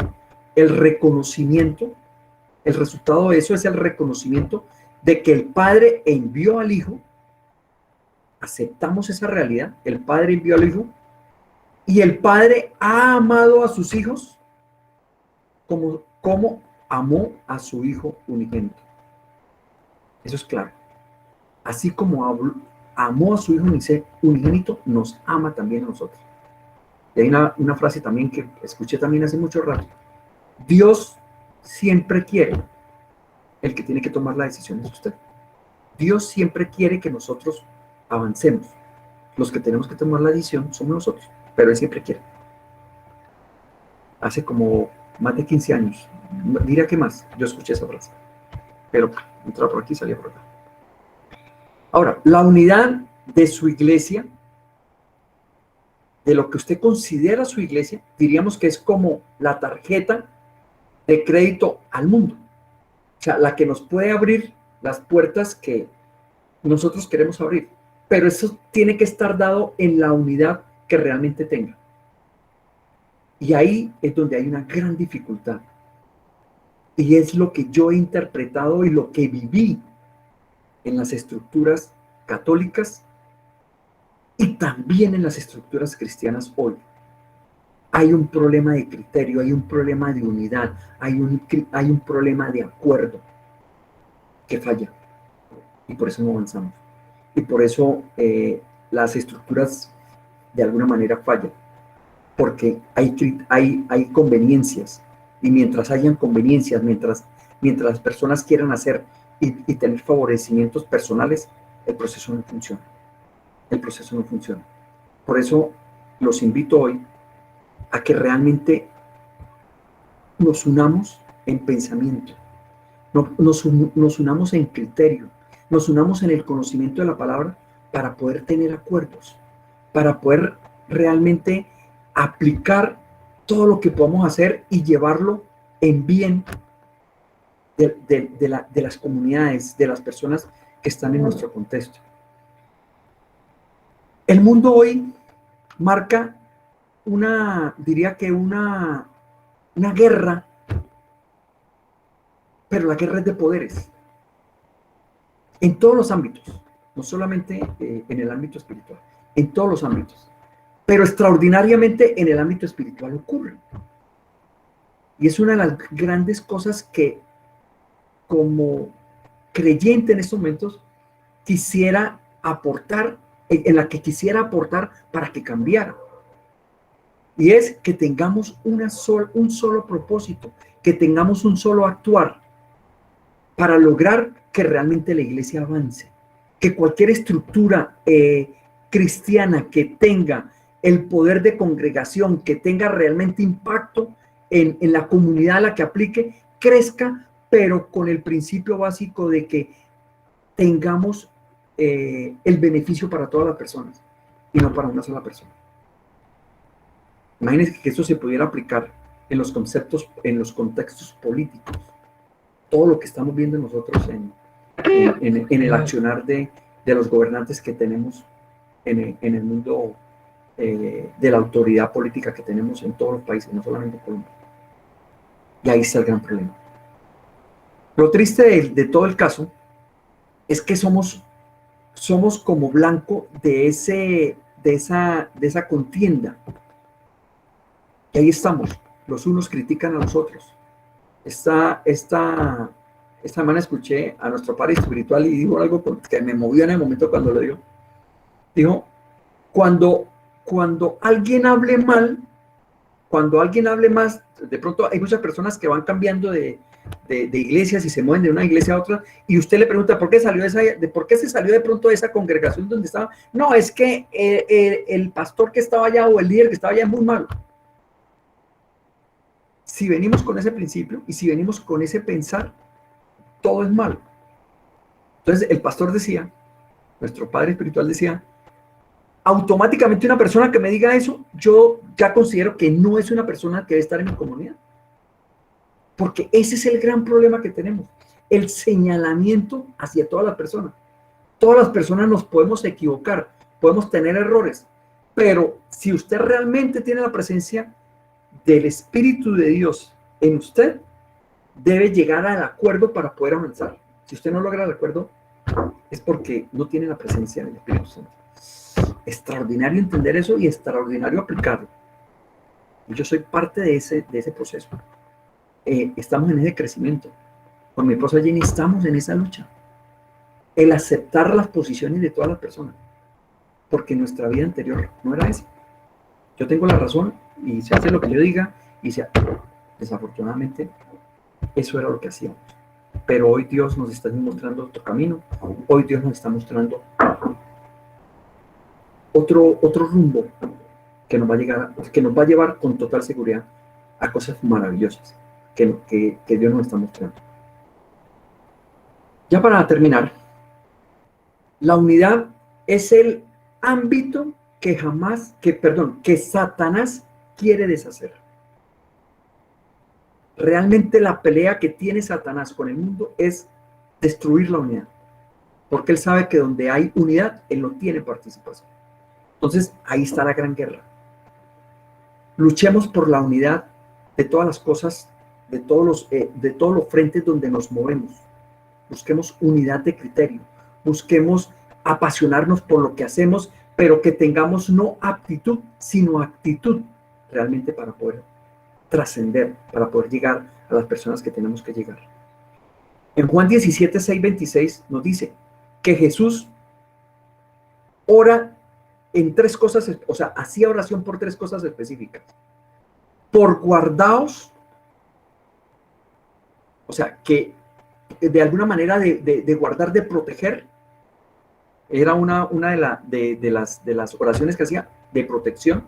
el reconocimiento. El resultado de eso es el reconocimiento de que el Padre envió al Hijo. Aceptamos esa realidad, el Padre envió al Hijo y el Padre ha amado a sus hijos como amó a su Hijo unigénito. Eso es claro. Así como amó a su Hijo unigénito, nos ama también a nosotros. Y hay una frase también que escuché también hace mucho rato. Dios siempre quiere, el que tiene que tomar la decisión es usted. Dios siempre quiere que nosotros avancemos, Los que tenemos que tomar la decisión somos nosotros, pero Él siempre quiere. Hace como más de 15 años, diría que más, yo escuché esa frase, pero entraba por aquí, salía por acá. Ahora, la unidad de su iglesia, de lo que usted considera su iglesia, diríamos que es como la tarjeta de crédito al mundo. O sea, la que nos puede abrir las puertas que nosotros queremos abrir. Pero eso tiene que estar dado en la unidad que realmente tenga. Y ahí es donde hay una gran dificultad. Y es lo que yo he interpretado y lo que viví en las estructuras católicas y también en las estructuras cristianas hoy. Hay un problema de criterio, hay un problema de unidad, hay un problema de acuerdo que falla. Y por eso no avanzamos. Y por eso las estructuras de alguna manera fallan. Porque hay conveniencias. Y mientras hayan conveniencias, mientras las personas quieran hacer y tener favorecimientos personales, el proceso no funciona. El proceso no funciona. Por eso los invito hoy a que realmente nos unamos en pensamiento, nos unamos en criterio, nos unamos en el conocimiento de la palabra para poder tener acuerdos, para poder realmente aplicar todo lo que podamos hacer y llevarlo en bien de las comunidades, de las personas que están en nuestro contexto. El mundo hoy marca diría que una guerra, pero la guerra es de poderes, en todos los ámbitos, no solamente en el ámbito espiritual, en todos los ámbitos, pero extraordinariamente en el ámbito espiritual ocurre. Y es una de las grandes cosas que como creyente en estos momentos quisiera aportar, en la que quisiera aportar para que cambiara. Y es que tengamos un solo propósito, que tengamos un solo actuar para lograr que realmente la iglesia avance, que cualquier estructura cristiana que tenga el poder de congregación, que tenga realmente impacto en la comunidad a la que aplique, crezca, pero con el principio básico de que tengamos el beneficio para todas las personas y no para una sola persona. Imagínense que esto se pudiera aplicar en los conceptos, en los contextos políticos. Todo lo que estamos viendo nosotros en el accionar de los gobernantes que tenemos en el mundo de la autoridad política que tenemos en todos los países, no solamente en Colombia. Y ahí está el gran problema. Lo triste de todo el caso es que somos como blanco de esa contienda. Y ahí estamos. Los unos critican a los otros. Esta semana escuché a nuestro padre espiritual y dijo algo que me movió en el momento cuando lo dijo. Dijo, cuando alguien hable mal, cuando alguien hable más, de pronto hay muchas personas que van cambiando de iglesias y se mueven de una iglesia a otra, y usted le pregunta, ¿por qué se salió de pronto de esa congregación donde estaba? No, es que el pastor que estaba allá o el líder que estaba allá es muy malo. Si venimos con ese principio y si venimos con ese pensar, todo es malo. Entonces el pastor decía, nuestro padre espiritual decía, automáticamente una persona que me diga eso, yo ya considero que no es una persona que debe estar en mi comunidad. Porque ese es el gran problema que tenemos, el señalamiento hacia todas las personas. Todas las personas nos podemos equivocar, podemos tener errores, pero si usted realmente tiene la presencia del Espíritu de Dios en usted, debe llegar al acuerdo para poder avanzar. Si usted no logra el acuerdo, es porque no tiene la presencia del Espíritu Santo. Extraordinario entender eso y extraordinario aplicarlo. Y yo soy parte de ese proceso. Estamos en ese crecimiento. Con mi esposa Jenny estamos en esa lucha. El aceptar las posiciones de todas las personas. Porque nuestra vida anterior no era esa. Yo tengo la razón y se hace lo que yo diga y desafortunadamente eso era lo que hacíamos. Pero hoy Dios nos está mostrando otro camino. Hoy Dios nos está mostrando otro rumbo que nos va a que nos va a llevar con total seguridad a cosas maravillosas que Dios nos está mostrando. Ya para terminar, la unidad es el ámbito que Satanás quiere deshacer. Realmente la pelea que tiene Satanás con el mundo es destruir la unidad, porque él sabe que donde hay unidad, él no tiene participación. Entonces, ahí está la gran guerra. Luchemos por la unidad de todas las cosas, de todos los frentes donde nos movemos. Busquemos unidad de criterio, busquemos apasionarnos por lo que hacemos, pero que tengamos no aptitud, sino actitud realmente para poder trascender, para poder llegar a las personas que tenemos que llegar. En Juan 17, 6, 26 nos dice que Jesús ora en 3 cosas, o sea, hacía oración por 3 cosas específicas. Por guardaos, o sea, que de alguna manera de guardar, de proteger, era una de las oraciones que hacía de protección.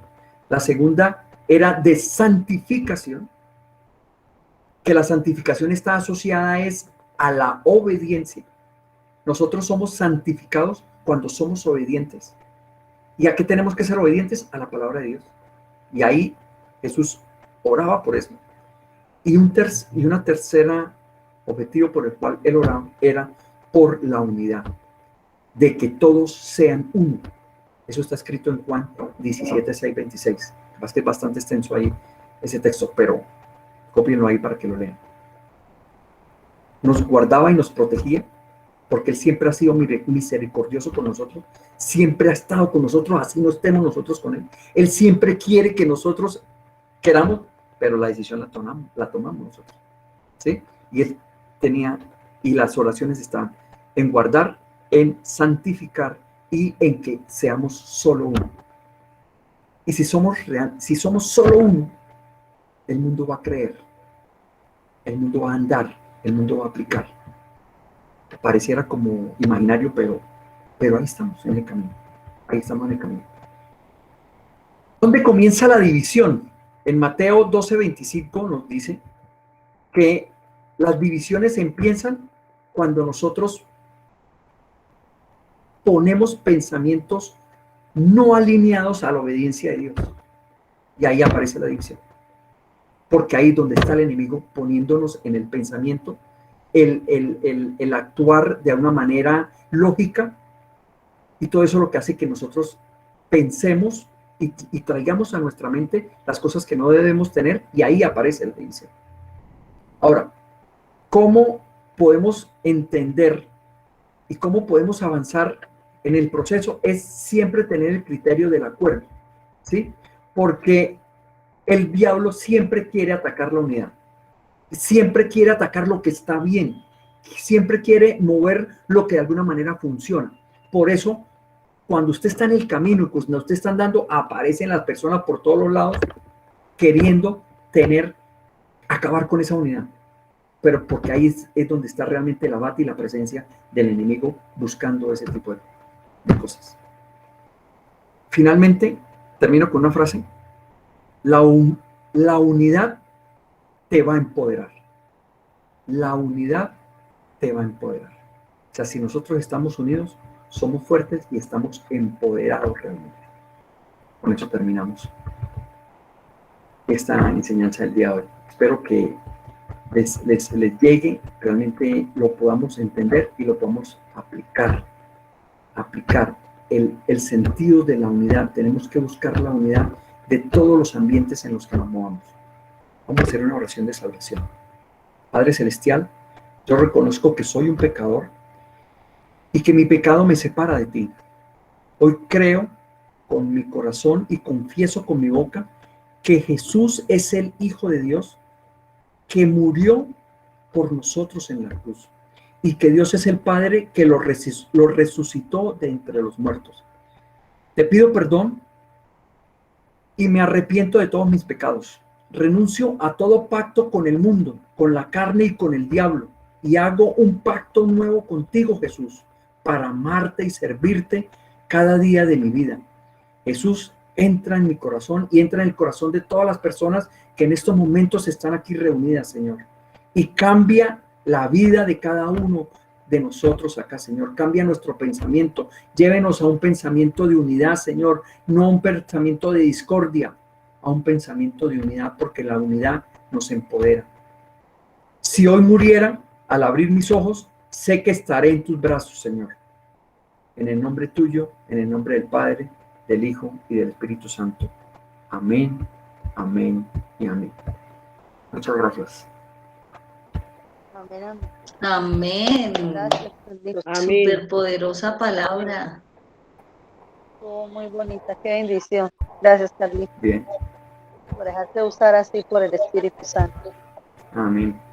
La segunda era de santificación, que la santificación está asociada a la obediencia. Nosotros somos santificados cuando somos obedientes. ¿Y a qué tenemos que ser obedientes? A la palabra de Dios. Y ahí Jesús oraba por eso. Y una tercera objetivo por el cual él oraba era por la unidad, de que todos sean uno. Eso está escrito en Juan 17, 6, 26. Es que es bastante extenso ahí ese texto, pero cópienlo ahí para que lo lean. Nos guardaba y nos protegía, porque él siempre ha sido misericordioso con nosotros, siempre ha estado con nosotros, así no estemos nosotros con él. Él siempre quiere que nosotros queramos, pero la decisión la tomamos nosotros, ¿sí? Y él tenía, y las oraciones estaban en guardar, en santificar y en que seamos solo uno. Y si somos solo uno, el mundo va a creer, el mundo va a andar, el mundo va a aplicar. Pareciera como imaginario, pero ahí estamos en el camino. Ahí estamos en el camino. ¿Dónde comienza la división? En Mateo 12, 25 nos dice que las divisiones empiezan cuando nosotros ponemos pensamientos no alineados a la obediencia de Dios. Y ahí aparece la división. Porque ahí es donde está el enemigo poniéndonos en el pensamiento, el actuar de una manera lógica, y todo eso lo que hace que nosotros pensemos y traigamos a nuestra mente las cosas que no debemos tener, y ahí aparece la división. Ahora, ¿cómo podemos entender y cómo podemos avanzar en el proceso? Es siempre tener el criterio del acuerdo, ¿sí? Porque el diablo siempre quiere atacar la unidad, siempre quiere atacar lo que está bien, siempre quiere mover lo que de alguna manera funciona. Por eso, cuando usted está en el camino y cuando usted está andando, aparecen las personas por todos los lados queriendo acabar con esa unidad. Pero porque ahí es donde está realmente la bata y la presencia del enemigo buscando ese tipo de cosas. Finalmente, termino con una frase. La unidad te va a empoderar. La unidad te va a empoderar. O sea, si nosotros estamos unidos, somos fuertes y estamos empoderados realmente. Con eso terminamos esta enseñanza del día de hoy. Espero que les llegue, realmente lo podamos entender y lo podamos aplicar el sentido de la unidad. Tenemos que buscar la unidad de todos los ambientes en los que nos movamos. Vamos a hacer una oración de salvación. Padre Celestial, yo reconozco que soy un pecador y que mi pecado me separa de ti. Hoy creo con mi corazón y confieso con mi boca que Jesús es el Hijo de Dios, que murió por nosotros en la cruz, y que Dios es el Padre que lo resucitó de entre los muertos. Te pido perdón y me arrepiento de todos mis pecados. Renuncio a todo pacto con el mundo, con la carne y con el diablo, y hago un pacto nuevo contigo, Jesús, para amarte y servirte cada día de mi vida. Jesús, entra en mi corazón y entra en el corazón de todas las personas que en estos momentos están aquí reunidas, Señor. Y cambia la vida de cada uno de nosotros acá, Señor. Cambia nuestro pensamiento. Llévenos a un pensamiento de unidad, Señor. No a un pensamiento de discordia, a un pensamiento de unidad, porque la unidad nos empodera. Si hoy muriera, al abrir mis ojos, sé que estaré en tus brazos, Señor. En el nombre tuyo, en el nombre del Padre, del Hijo y del Espíritu Santo. Amén, amén y amén. Muchas gracias. Amén, amén. Amén. Gracias, Carlitos. Súper poderosa palabra. Estuvo muy bonita, qué bendición. Gracias, Carlitos, Bien, por dejarte usar así por el Espíritu Santo. amén.